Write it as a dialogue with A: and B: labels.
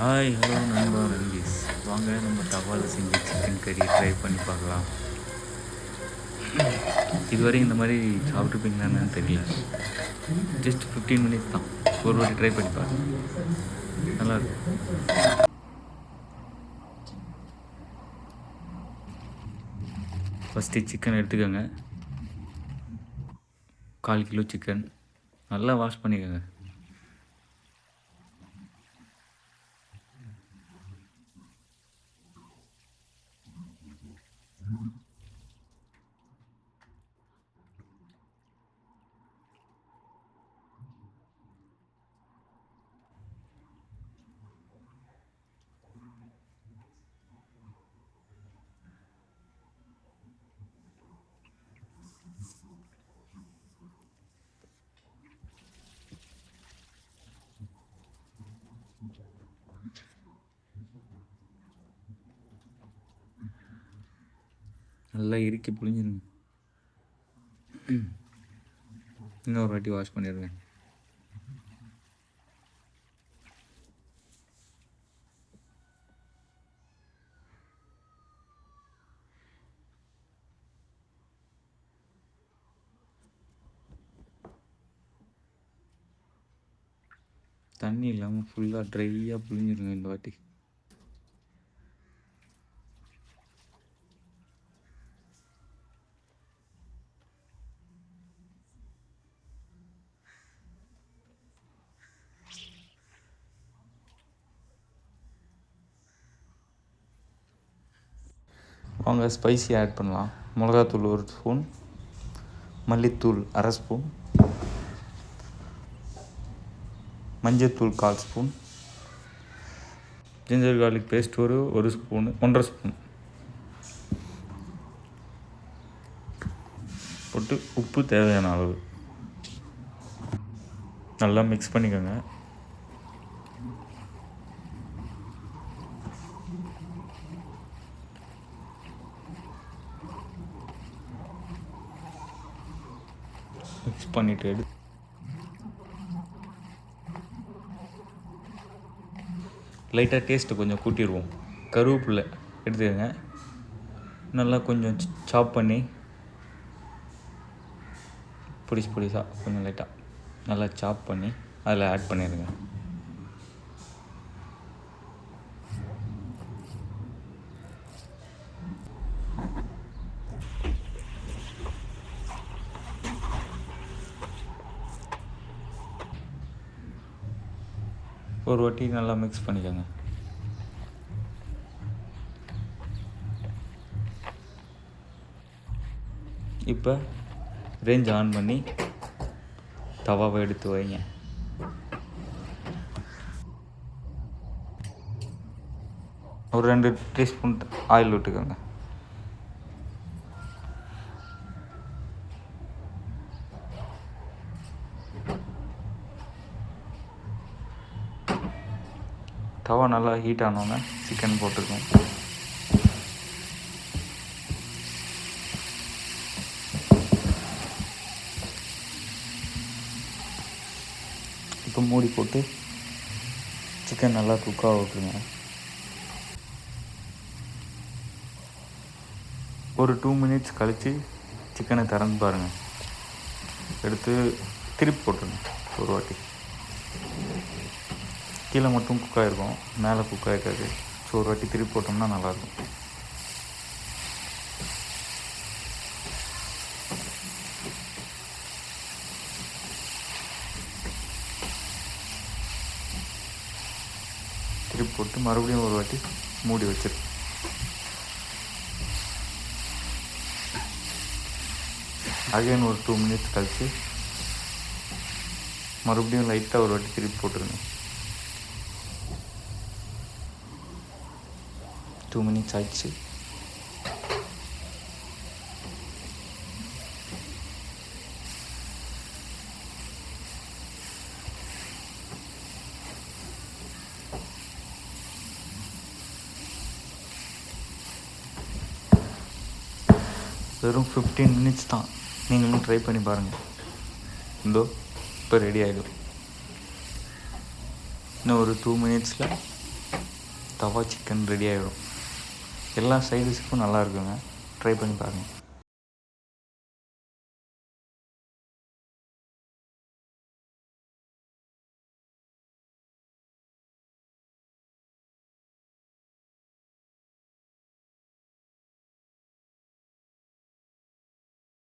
A: Hi hello நண்பா நண்பீஸ், வாங்க நம்ம தவால செஞ்ச சிக்கன் கறி ட்ரை பண்ணி பார்க்கலாம். இதுவரையும் இந்த மாதிரி சாப்பிட்ருப்பீங்களான்னு தெரியல. ஜஸ்ட் 15 மினிட்ஸ் தான். ஒரு வாட்டி ட்ரை பண்ணி பாருங்கள், நல்லாயிருக்கும். ஃபஸ்ட்டு சிக்கன் எடுத்துக்கோங்க. 1/4 கிலோ சிக்கன் நல்லா வாஷ் பண்ணிக்கோங்க. நல்லா இறுக்கி புழிஞ்சிருங்க. இன்னொரு வாட்டி வாஷ் பண்ணிடுங்க. தண்ணி இல்லாமல் ஃபுல்லாக ட்ரையாக புழிஞ்சிருங்க இந்த வாட்டி. வாங்க ஸ்பைசி ஆட் பண்ணலாம். மிளகாத்தூள் 1 ஸ்பூன், மல்லித்தூள் 1/2 ஸ்பூன், மஞ்சத்தூள் 1/4 ஸ்பூன், ஜிஞ்சர் கார்லிக் பேஸ்ட் ஒரு ஸ்பூனு, 1.5 ஸ்பூன் போட்டு உப்பு தேவையான அளவு நல்லா மிக்ஸ் பண்ணிக்கோங்க. மிக்ஸ் பண்ணிவிட்டு லைட்டாக டேஸ்ட்டு கொஞ்சம் கூட்டிடுவோம். கருவேப்பிலை எடுத்துக்கோங்க. நல்லா கொஞ்சம் சாப் பண்ணி பொடிசாக கொஞ்சம் லைட்டாக நல்லா சாப் பண்ணி அதில் ஆட் பண்ணிடுங்க. ஒரு வாட்டி நல்லா மிக்ஸ் பண்ணிக்கோங்க. இப்போ ரேஞ்ச் ஆன் பண்ணி தவாவை எடுத்து வைங்க. ஒரு 2 டீஸ்பூன் ஆயில் விட்டுக்கோங்க. தவா நல்லா ஹீட் ஆனோன்னே சிக்கன் போட்டுருக்கோம். இப்போ மூடி போட்டு சிக்கன் நல்லா குக்காக விட்டுருங்க. ஒரு 2 மினிட்ஸ் கழித்து சிக்கனை திறந்து பாருங்கள். எடுத்து திருப்பி போட்டுருங்க ஒரு வாட்டி. கீழே மட்டும் குக் ஆகிருக்கும், மேலே குக் ஆகிருக்காது. ஸோ ஒரு வாட்டி திருப்பி போட்டோம்னா நல்லாயிருக்கும். திருப்பி போட்டு மறுபடியும் ஒரு வாட்டி மூடி வச்சிரு. அகைன் ஒரு 2 மினிட்ஸ் கழித்து மறுபடியும் லைட்டாக ஒரு வாட்டி திருப்பி போட்டுருங்க. 2 மினிட்ஸ் ஆயிடுச்சு. வெறும் 15 மினிட்ஸ் தான். நீங்களும் ட்ரை பண்ணி பாருங்கள். இதோ இப்போ ரெடி ஆகிடும். இன்னும் ஒரு 2 மினிட்ஸில் தவா சிக்கன் ரெடி ஆகிடும். எல்லா சைடிஷ்க்கும் நல்லா இருக்குங்க. ட்ரை பண்ணி பாருங்கள்.